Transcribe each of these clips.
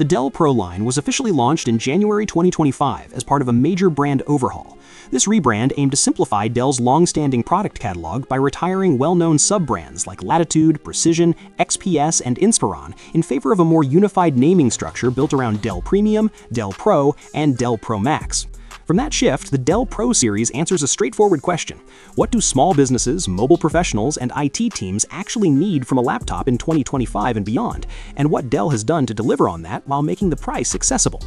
The Dell Pro line was officially launched in January 2025 as part of a major brand overhaul. This rebrand aimed to simplify Dell's long-standing product catalog by retiring well-known sub-brands like Latitude, Precision, XPS, and Inspiron in favor of a more unified naming structure built around Dell Premium, Dell Pro, and Dell Pro Max. From that shift, the Dell Pro series answers a straightforward question. What do small businesses, mobile professionals, and IT teams actually need from a laptop in 2025 and beyond, and what Dell has done to deliver on that while making the price accessible?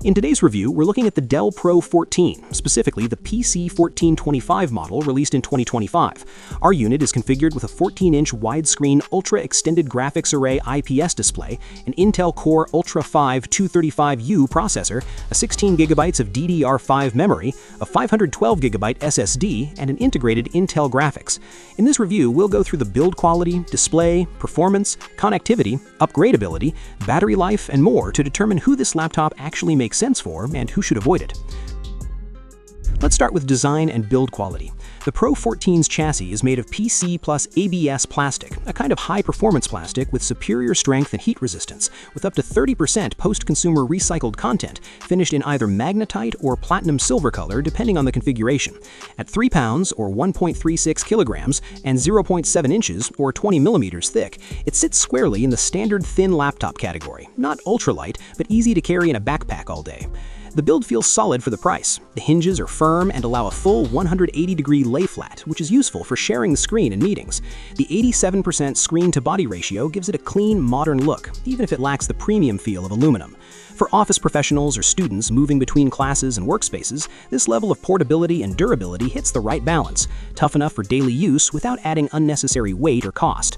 In today's review, we're looking at the Dell Pro 14, specifically the pc14250 model released in 2025. Our unit is configured with a 14-inch widescreen ultra-extended graphics array IPS display, an Intel Core Ultra 5 235U processor, a 16GB of DDR5 memory, a 512GB SSD, and an integrated Intel graphics. In this review, we'll go through the build quality, display, performance, connectivity, upgradability, battery life, and more to determine who this laptop actually makes sense for and who should avoid it. Let's start with design and build quality. The Pro 14's chassis is made of PC plus ABS plastic, a kind of high-performance plastic with superior strength and heat resistance, with up to 30% post-consumer recycled content, finished in either magnetite or platinum silver color depending on the configuration. At 3 pounds or 1.36 kilograms and 0.7 inches or 20 millimeters thick, it sits squarely in the standard thin laptop category, not ultralight, but easy to carry in a backpack all day. The build feels solid for the price. The hinges are firm and allow a full 180-degree lay flat, which is useful for sharing the screen in meetings. The 87% screen-to-body ratio gives it a clean, modern look, even if it lacks the premium feel of aluminum. For office professionals or students moving between classes and workspaces, this level of portability and durability hits the right balance, tough enough for daily use without adding unnecessary weight or cost.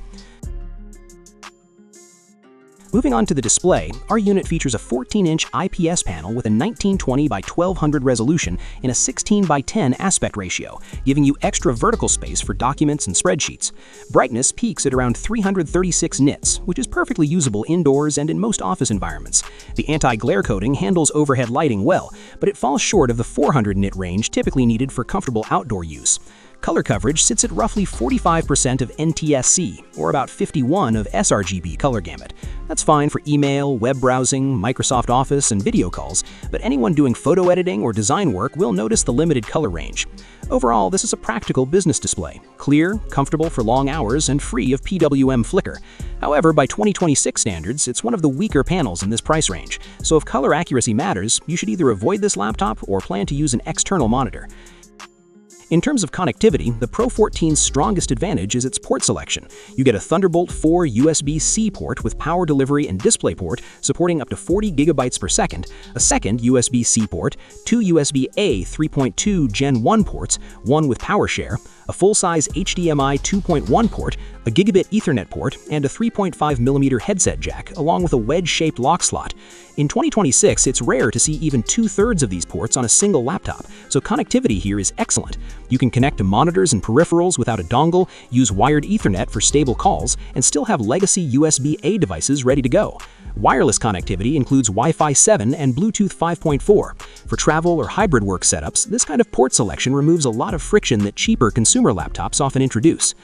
Moving on to the display, our unit features a 14-inch IPS panel with a 1920 by 1200 resolution in a 16 by 10 aspect ratio, giving you extra vertical space for documents and spreadsheets. Brightness peaks at around 336 nits, which is perfectly usable indoors and in most office environments. The anti-glare coating handles overhead lighting well, but it falls short of the 400 nit range typically needed for comfortable outdoor use. Color coverage sits at roughly 45% of NTSC, or about 51% of sRGB color gamut. That's fine for email, web browsing, Microsoft Office, and video calls, but anyone doing photo editing or design work will notice the limited color range. Overall, this is a practical business display, clear, comfortable for long hours, and free of PWM flicker. However, by 2026 standards, it's one of the weaker panels in this price range, so if color accuracy matters, you should either avoid this laptop or plan to use an external monitor. In terms of connectivity, the Pro 14's strongest advantage is its port selection. You get a Thunderbolt 4 USB-C port with power delivery and DisplayPort supporting up to 40 gigabytes per second, a second USB-C port, 2 USB-A 3.2 Gen 1 ports, one with PowerShare, a full-size HDMI 2.1 port, a gigabit Ethernet port, and a 3.5mm headset jack, along with a wedge-shaped lock slot. In 2026, it's rare to see even 2/3 of these ports on a single laptop, so connectivity here is excellent. You can connect to monitors and peripherals without a dongle, use wired Ethernet for stable calls, and still have legacy USB-A devices ready to go. Wireless connectivity includes Wi-Fi 7 and Bluetooth 5.4. For travel or hybrid work setups, this kind of port selection removes a lot of friction that cheaper consumer laptops often introduce.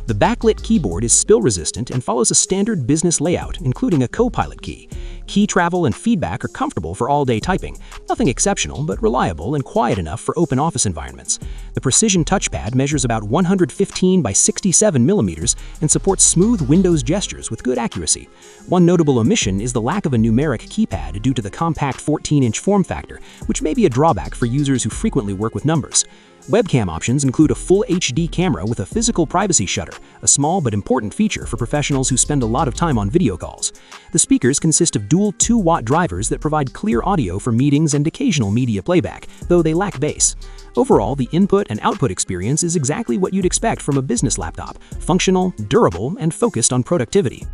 The backlit keyboard is spill-resistant and follows a standard business layout, including a Copilot key. Key travel and feedback are comfortable for all-day typing. Nothing exceptional, but reliable and quiet enough for open office environments. The Precision touchpad measures about 115 by 67 millimeters and supports smooth Windows gestures with good accuracy. One notable omission is the lack of a numeric keypad due to the compact 14-inch form factor, which may be a drawback for users who frequently work with numbers. Webcam options include a full HD camera with a physical privacy shutter, a small but important feature for professionals who spend a lot of time on video calls. The speakers consist of dual 2-watt drivers that provide clear audio for meetings and occasional media playback, though they lack bass. Overall, the input and output experience is exactly what you'd expect from a business laptop: functional, durable, and focused on productivity.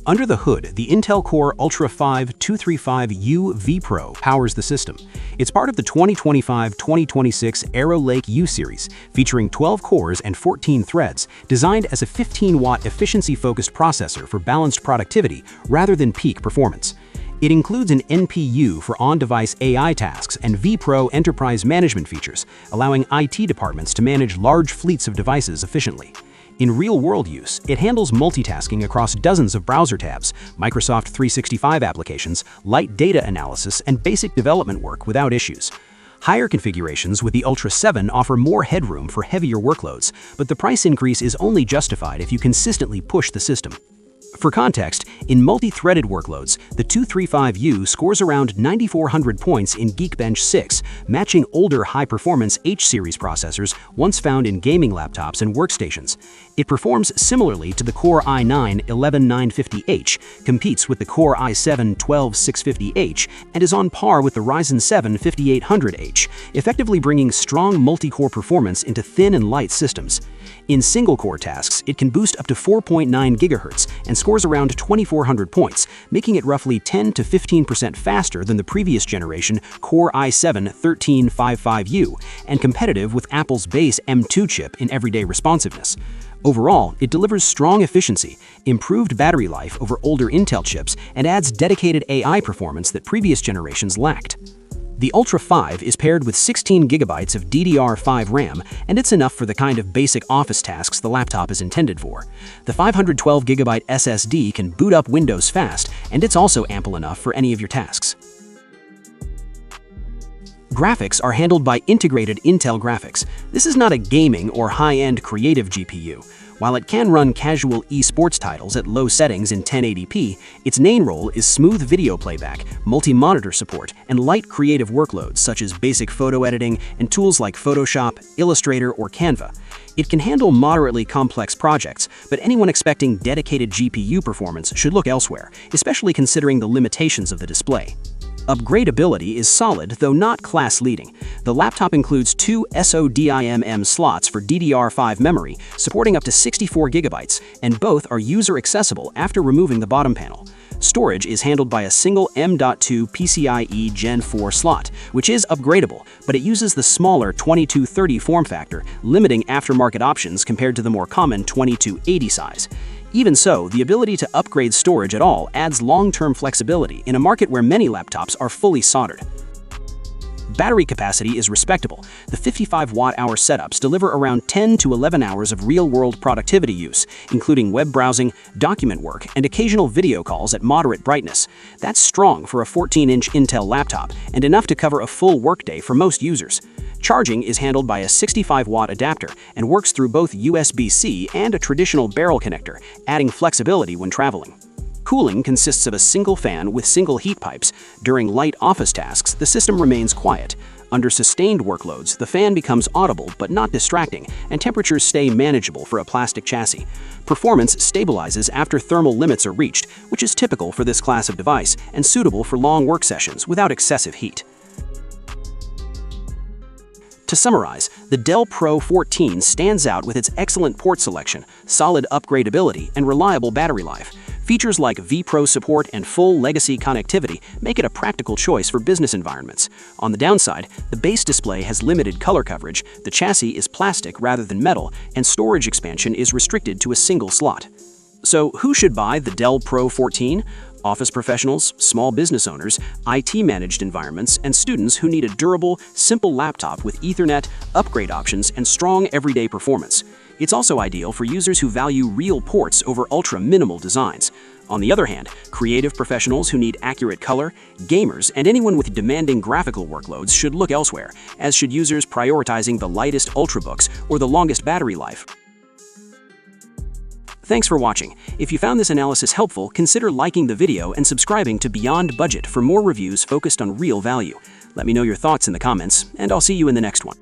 Under the hood, the Intel Core Ultra 5 235U vPro powers the system. It's part of the 2025-2026 Arrow Lake U series, featuring 12 cores and 14 threads, designed as a 15-watt efficiency-focused processor for balanced productivity rather than peak performance. It includes an NPU for on-device AI tasks and vPro enterprise management features, allowing IT departments to manage large fleets of devices efficiently. In real-world use, it handles multitasking across dozens of browser tabs, Microsoft 365 applications, light data analysis, and basic development work without issues. Higher configurations with the Ultra 7 offer more headroom for heavier workloads, but the price increase is only justified if you consistently push the system. For context, in multi-threaded workloads, the 235U scores around 9,400 points in Geekbench 6, matching older high-performance H-series processors once found in gaming laptops and workstations. It performs similarly to the Core i9-11950H, competes with the Core i7-12650H, and is on par with the Ryzen 7 5800H, effectively bringing strong multi-core performance into thin and light systems. In single-core tasks, it can boost up to 4.9 GHz and scores around 2,400 points, making it roughly 10 to 15% faster than the previous generation Core i7-13555U and competitive with Apple's base M2 chip in everyday responsiveness. Overall, it delivers strong efficiency, improved battery life over older Intel chips, and adds dedicated AI performance that previous generations lacked. The Ultra 5 is paired with 16 GB of DDR5 RAM, and it's enough for the kind of basic office tasks the laptop is intended for. The 512 GB SSD can boot up Windows fast, and it's also ample enough for any of your tasks. Graphics are handled by integrated Intel graphics. This is not a gaming or high-end creative GPU. While it can run casual esports titles at low settings in 1080p, its main role is smooth video playback, multi-monitor support, and light creative workloads such as basic photo editing and tools like Photoshop, Illustrator, or Canva. It can handle moderately complex projects, but anyone expecting dedicated GPU performance should look elsewhere, especially considering the limitations of the display. Upgradability is solid, though not class-leading. The laptop includes two SODIMM slots for DDR5 memory, supporting up to 64 GB, and both are user-accessible after removing the bottom panel. Storage is handled by a single M.2 PCIe Gen 4 slot, which is upgradable, but it uses the smaller 2230 form factor, limiting aftermarket options compared to the more common 2280 size. Even so, the ability to upgrade storage at all adds long-term flexibility in a market where many laptops are fully soldered. Battery capacity is respectable. The 55 watt-hour setups deliver around 10 to 11 hours of real-world productivity use, including web browsing, document work, and occasional video calls at moderate brightness. That's strong for a 14-inch Intel laptop and enough to cover a full workday for most users. Charging is handled by a 65-watt adapter and works through both USB-C and a traditional barrel connector, adding flexibility when traveling. Cooling consists of a single fan with single heat pipes. During light office tasks, the system remains quiet. Under sustained workloads, the fan becomes audible but not distracting, and temperatures stay manageable for a plastic chassis. Performance stabilizes after thermal limits are reached, which is typical for this class of device and suitable for long work sessions without excessive heat. To summarize, the Dell Pro 14 stands out with its excellent port selection, solid upgradability, and reliable battery life. Features like vPro support and full legacy connectivity make it a practical choice for business environments. On the downside, the base display has limited color coverage, the chassis is plastic rather than metal, and storage expansion is restricted to a single slot. So who should buy the Dell Pro 14? Office professionals, small business owners, IT-managed environments, and students who need a durable, simple laptop with Ethernet, upgrade options, and strong everyday performance. It's also ideal for users who value real ports over ultra-minimal designs. On the other hand, creative professionals who need accurate color, gamers, and anyone with demanding graphical workloads should look elsewhere, as should users prioritizing the lightest Ultrabooks or the longest battery life. Thanks for watching. If you found this analysis helpful, consider liking the video and subscribing to Beyond Budget for more reviews focused on real value. Let me know your thoughts in the comments, and I'll see you in the next one.